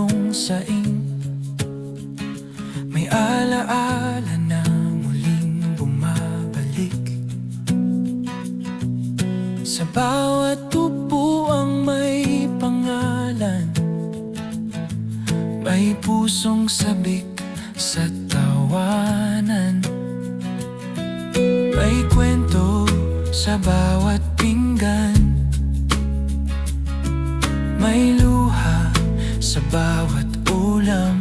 bagong saing. May alaala na muling bumabalik. Sa bawat upuang may pangalan, may pusong sabik sa tawanan. May kwento sa bawat pinggan, may luha sa bawat ulam.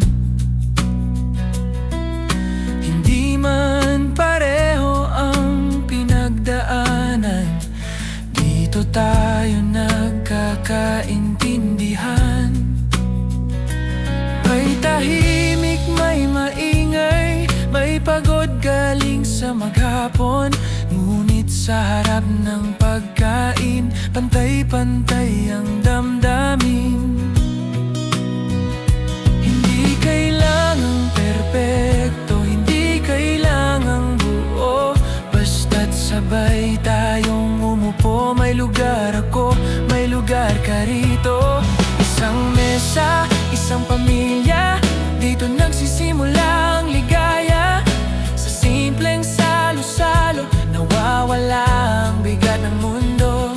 Hindi man pareho ang pinagdaanan, dito tayo nagkakaintindihan. May tahimik, may maingay, may pagod galing sa maghapon. Ngunit sa harap ng pagkain, pantay-pantay ang damdamin. Hindi kailangang perpekto, hindi kailangang buo, basta't sabay tayong umupo. May lugar ako, may lugar ka rito. Isang mesa, isang pamilya, dito nagsisimula ang ligaya. Sa simpleng salo-salo, nawawala ang bigat ng mundo.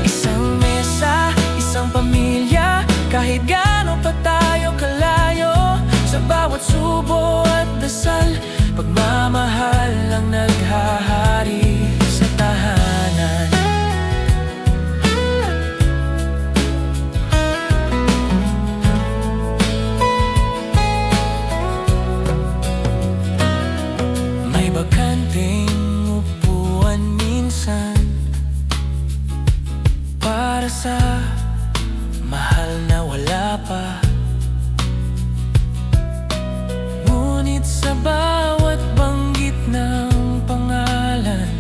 Isang mesa, isang pamilya, kahit gaano pa tayo kalayo. Sa bawat subo at dasal, pagmamahal ang naghahari sa tahanan. May bakanting upuan minsan para sa mahal na wala pa. Ngunit sa bawat banggit ng pangalan,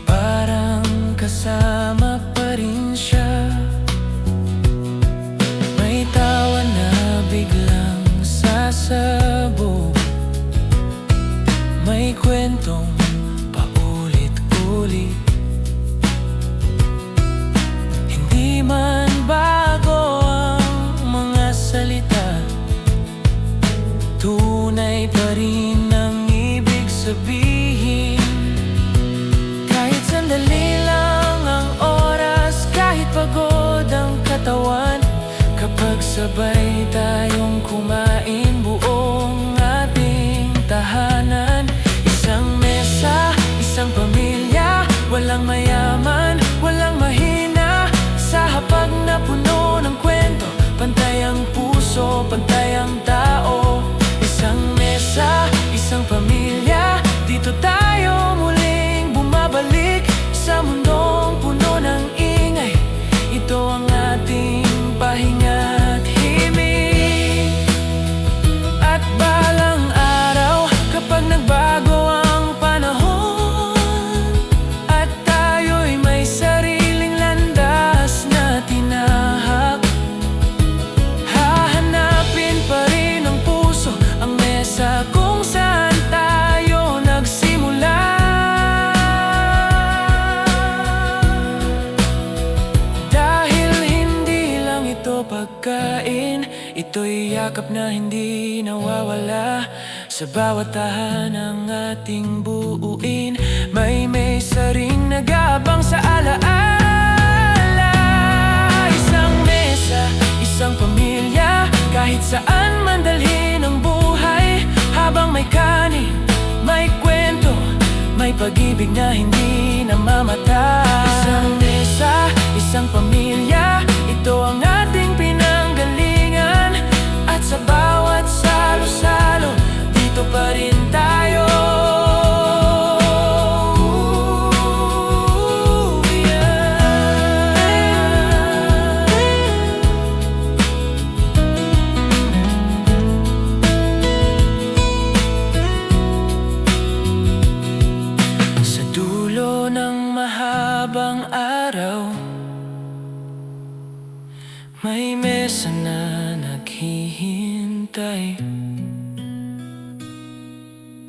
parang kasama pa rin siya. May tawa na biglang sasabog, may kwentong paulit-ulit. Hindi man bago ang mga salita, tunay pa rin ang ibig sabihin. Kahit sandali lang ang oras, kahit pagod ang katawan, kapag sabay tayong kumain, buong ating tahanan. Isang mesa, isang pamilya, walang mayaman, walang mahina. Sa hapag na puno ng kwento, pantay ang puso, pantay ang tao. Isang mesa, isang pamilya, dito tayo muling bumabalik. Sa mundong puno ng ingay, ito ang ating pahinga't himig. At balang araw, kapag nagbago ang panahon, at tayo'y may sariling landas na tinahak, hahanapin pa rin ng puso ang mesa kung saan tayo nagsimula. Dahil hindi lang ito pagkain, ito'y yakap na hindi nawawala. Sa bawat tahanang ating buuin, may mesa ring nag-aabang sa alaala. Isang mesa, isang pamilya, kahit saan man dalhin ang buhay. Habang may kanin, may kwento, may pag-ibig na hindi namamatay. Isang mesa, isang pamilya, ito ang ating pinanggalingan. At sa bawat salo-salo, dito pa rin tayo. Sa dulo ng mahabang araw, may mesa na naghihintay.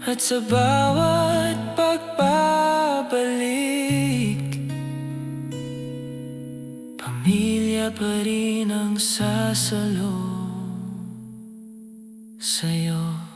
At sa bawat pagpapalik, pamilya pa rin ang sasalo. sa'yo.